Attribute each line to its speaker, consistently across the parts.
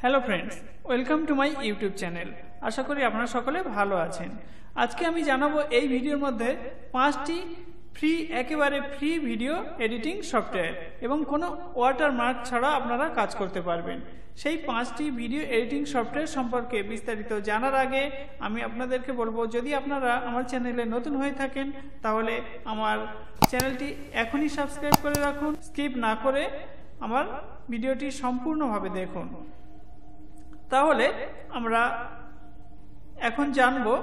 Speaker 1: Hello friends, welcome to my YouTube channel. আশা করি আপনারা সকলে ভালো আছেন। আজকে আমি জানাবো এই ভিডিওর মধ্যে 5টি একেবারে ফ্রি ভিডিও এডিটিং সফটওয়্যার এবং কোনো ওয়াটারমার্ক ছাড়া আপনারা কাজ করতে পারবেন। সেই 5টি ভিডিও এডিটিং সফটওয়্যার সম্পর্কে বিস্তারিত জানার আগে আমি আপনাদেরকে বলবো, যদি আপনারা আমার চ্যানেলে নতুন হয়ে থাকেন তাহলে আমার চ্যানেলটি এখনই সাবস্ক্রাইব করে রাখুন, স্কিপ না করে আমার ভিডিওটি সম্পূর্ণভাবে দেখুন। তাহলে আমরা এখন জানবো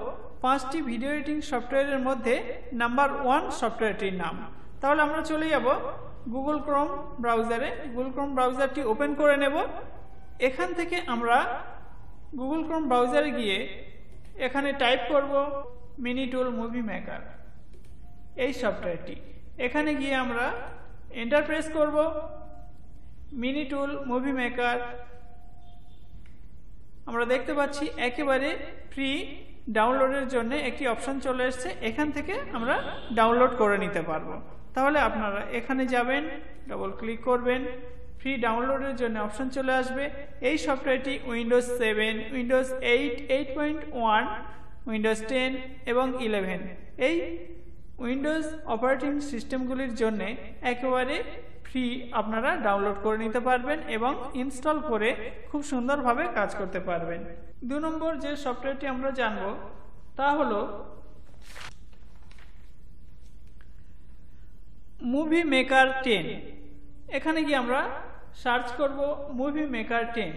Speaker 1: 5টি ভিডিও এডিটিং সফটওয়্যারের মধ্যে নাম্বার 1 সফটওয়্যারটির নাম। তাহলে আমরা চলে যাব গুগল ক্রোম ব্রাউজারে। গুগল ক্রোম ব্রাউজারটি ওপেন করে নেব। এখান থেকে আমরা গুগল ক্রোম ব্রাউজারে গিয়ে এখানে টাইপ করব মিনি টুল মুভি মেকার, এই সফটওয়্যারটি। এখানে গিয়ে আমরা এন্টার প্রেস করব। মিনি টুল মুভি মেকার আমরা দেখতে পাচ্ছি একেবারে ফ্রি ডাউনলোডের জন্য একটি অপশন চলে এসেছে। এখান থেকে আমরা ডাউনলোড করে নিতে পারবো। তাহলে আপনারা এখানে যাবেন, ডবল ক্লিক করবেন, ফ্রি ডাউনলোডের জন্য অপশন চলে আসবে। এই সফটওয়্যারটি উইন্ডোজ 7, উইন্ডোজ 8, 8.1, উইন্ডোজ 10 এবং 11 এই উইন্ডোজ অপারেটিং সিস্টেমগুলির জন্য একেবারে ফ্রি আপনারা ডাউনলোড করে নিতে পারবেন এবং ইনস্টল করে খুব সুন্দরভাবে কাজ করতে পারবেন। 2 নম্বর যে সফটওয়্যারটি আমরা জানব তা হলো মুভি মেকার 10। এখানে গিয়ে আমরা সার্চ করব movie maker 10।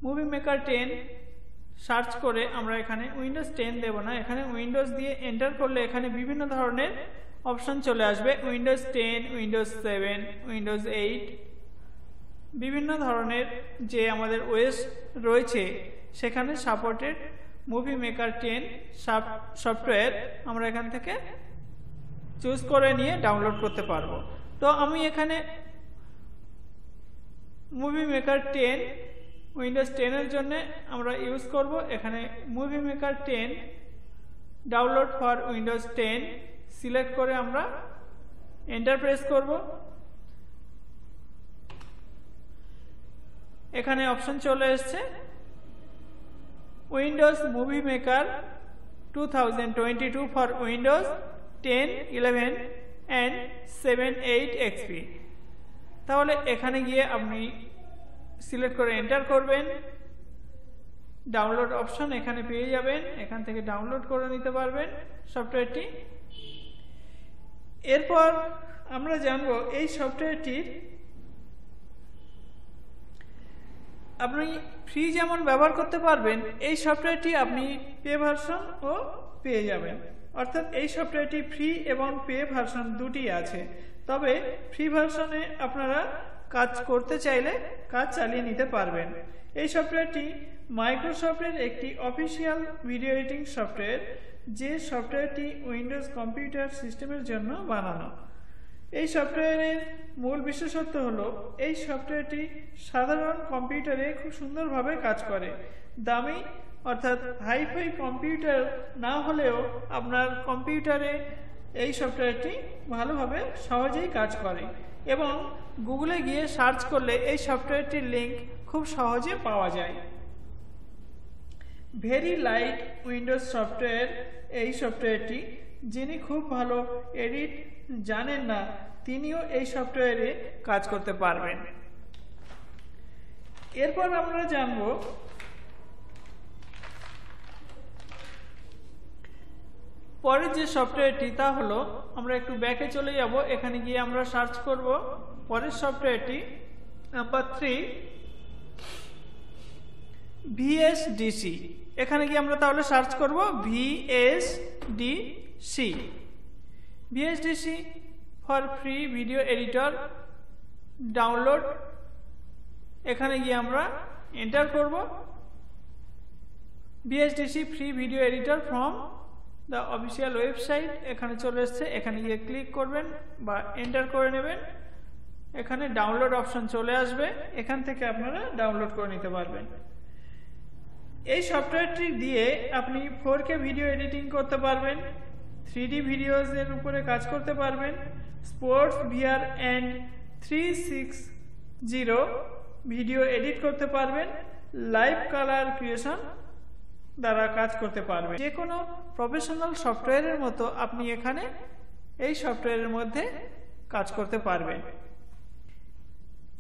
Speaker 1: Movie maker 10 search করে আমরা এখানে উইন্ডোজ 10 দেব না, এখানে উইন্ডোজ দিয়ে এন্টার করলে এখানে বিভিন্ন ধরনের অপশন চলে আসবে। উইন্ডোজ 10, উইন্ডোজ 7, উইন্ডোজ 8 বিভিন্ন ধরনের যে আমাদের ওএস রয়েছে সেখানে সাপোর্টেড মুভি মেকার 10 সফটওয়্যার আমরা এখান থেকে চুজ করে নিয়ে ডাউনলোড করতে পারবো। তো আমি এখানে মুভি মেকার 10 উইন্ডোজ 10 এর জন্য আমরা ইউজ করব। এখানে movie maker 10 download for Windows 10 select করে আমরা এন্টার প্রেস করব। এখানে অপশন চলে এসেছে Windows movie maker 2022 for Windows 10, 11 and 7, 8 XP। তাহলে এখানে গিয়ে আপনি সিলেক্ট করে এন্টার করবেন। ডাউনলোড অপশন এখানে পেয়ে যাবেন, এখান থেকে ডাউনলোড করে নিতে পারবেন সফটওয়্যারটি। এরপর আমরা জানব এই সফটওয়্যারটির আপনি ফ্রি যেমন ব্যবহার করতে পারবেন, এই সফটওয়্যারটি আপনি পে ভার্সন ও পেয়ে যাবেন। অর্থাৎ এই সফটওয়্যারটি ফ্রি এবং পে ভার্সন দুটি আছে। তবে ফ্রি ভার্সনে আপনারা কাজ করতে চাইলে কাজ চালিয়ে নিতে পারবেন। এই সফটওয়্যারটি মাইক্রোসফটের একটি অফিসিয়াল ভিডিও এডিটিং সফটওয়্যার, যে সফটওয়্যারটি উইন্ডোজ কম্পিউটার সিস্টেমের জন্য বানানো। এই সফটওয়্যারের মূল বিশেষত্ব হলো এই সফটওয়্যারটি সাধারণ কম্পিউটারে খুব সুন্দরভাবে কাজ করে। দামি অর্থাৎ হাইফাই কম্পিউটার না হলেও আপনার কম্পিউটারে এই সফটওয়্যারটি ভালোভাবে সহজেই কাজ করে এবং গুগলে গিয়ে সার্চ করলে এই সফটওয়্যারটির লিঙ্ক খুব সহজে পাওয়া যায়। ভেরি লাইট উইন্ডোজ সফটওয়্যার এই সফটওয়্যারটি। যিনি খুব ভালো এডিট জানেন না তিনিও এই সফটওয়্যারে কাজ করতে পারবেন। এরপর আমরা জানব পরের যে সফটওয়্যারটি তা হলো, আমরা একটু ব্যাকে চলে যাব। এখানে গিয়ে আমরা সার্চ করব পরের সফটওয়্যারটি নাম্বার 3 VSDC। এখানে গিয়ে আমরা তাহলে সার্চ করব VSDC for free video editor download. এখানে গিয়ে আমরা এন্টার করব VSDC free video editor from the official website. এখানে চলে এসছে, এখানে গিয়ে ক্লিক করবেন বা এন্টার করে নেবেন। এখানে ডাউনলোড অপশন চলে আসবে, এখান থেকে আপনারা ডাউনলোড করে নিতে পারবেন। এই সফটওয়্যারটি দিয়ে আপনি 4K ভিডিও এডিটিং করতে পারবেন, 3D ভিডিওজের উপরে কাজ করতে পারবেন, sports, VR and 360 video edit করতে পারবেন, লাইভ কালার ক্রিয়েশন দ্বারা কাজ করতে পারবেন। যে কোনো প্রফেশনাল সফটওয়্যারের মতো আপনি এখানে এই সফটওয়্যারের মধ্যে কাজ করতে পারবেন।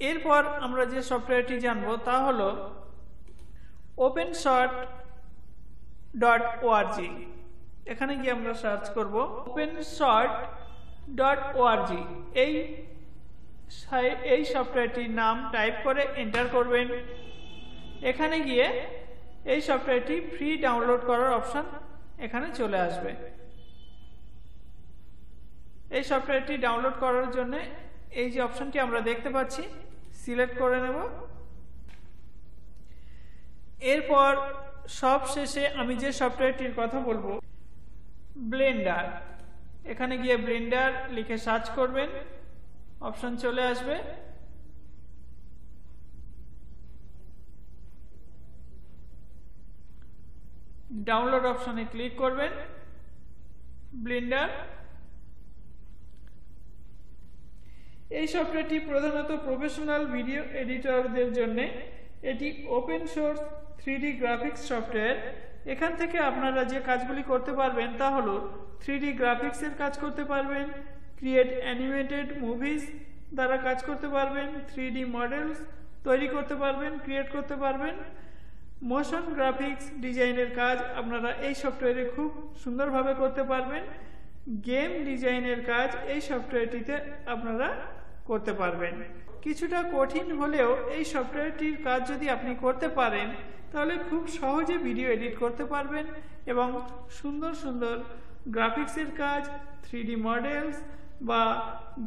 Speaker 1: এরপর আমরা যে সফটওয়্যারটি জানবো তা হলো OpenShot.org। এখানে গিয়ে আমরা সার্চ করব OpenShot.org। এই সফটওয়্যারটির নাম টাইপ করে এন্টার করবেন। এখানে গিয়ে এই সফটওয়্যারটি ফ্রি ডাউনলোড করার অপশন এখানে চলে আসবে। এই সফটওয়্যারটি ডাউনলোড করার জন্য এই যে অপশনটি আমরা দেখতে পাচ্ছি সিলেক্ট করে নেব। এরপর সব শেষে আমি যে সফটওয়্যারটির কথা বলবো ব্লেন্ডার। এখানে গিয়ে ব্লেন্ডার লিখে সার্চ করবেন, অপশন চলে আসবে। ডাউনলোড অপশনে ক্লিক করবেন ব্লেন্ডার। এই সফটওয়্যারটি প্রধানত প্রফেশনাল ভিডিও এডিটরদের জন্য। এটি open source 3D graphics software. এখান থেকে আপনারা যে কাজগুলি করতে পারবেন তা হলো 3D গ্রাফিক্সের কাজ করতে পারবেন, ক্রিয়েট অ্যানিমেটেড মুভিজ দ্বারা কাজ করতে পারবেন, 3D মডেলস তৈরি করতে পারবেন, ক্রিয়েট করতে পারবেন, মোশন গ্রাফিক্স ডিজাইনের কাজ আপনারা এই সফটওয়্যারে খুব সুন্দরভাবে করতে পারবেন, গেম ডিজাইনের কাজ এই সফটওয়্যারটিতে আপনারা করতে পারবেন। কিছুটা কঠিন হলেও এই সফটওয়্যারটির কাজ যদি আপনি করতে পারেন তাহলে খুব সহজে ভিডিও এডিট করতে পারবেন এবং সুন্দর সুন্দর গ্রাফিক্সের কাজ, 3D মডেলস বা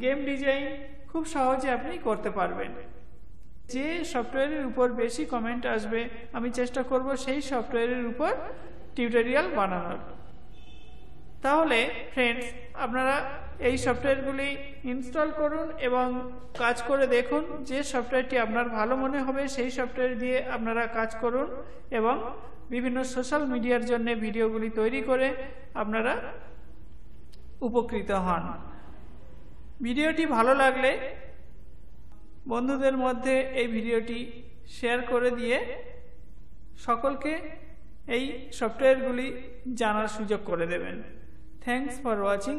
Speaker 1: গেম ডিজাইন খুব সহজে আপনি করতে পারবেন। যে সফটওয়্যারের উপর বেশি কমেন্ট আসবে আমি চেষ্টা করব সেই সফটওয়্যারের উপর টিউটোরিয়াল বানানোর। তাহলে ফ্রেন্ডস, আপনারা এই সফটওয়্যারগুলি ইনস্টল করুন এবং কাজ করে দেখুন। যে সফটওয়্যারটি আপনার ভালো মনে হবে সেই সফটওয়্যার দিয়ে আপনারা কাজ করুন এবং বিভিন্ন সোশ্যাল মিডিয়ার জন্য ভিডিওগুলি তৈরি করে আপনারা উপকৃত হন। ভিডিওটি ভালো লাগলে বন্ধুদের মধ্যে এই ভিডিওটি শেয়ার করে দিয়ে সকলকে এই সফটওয়্যারগুলি জানার সুযোগ করে দেবেন। Thanks for watching.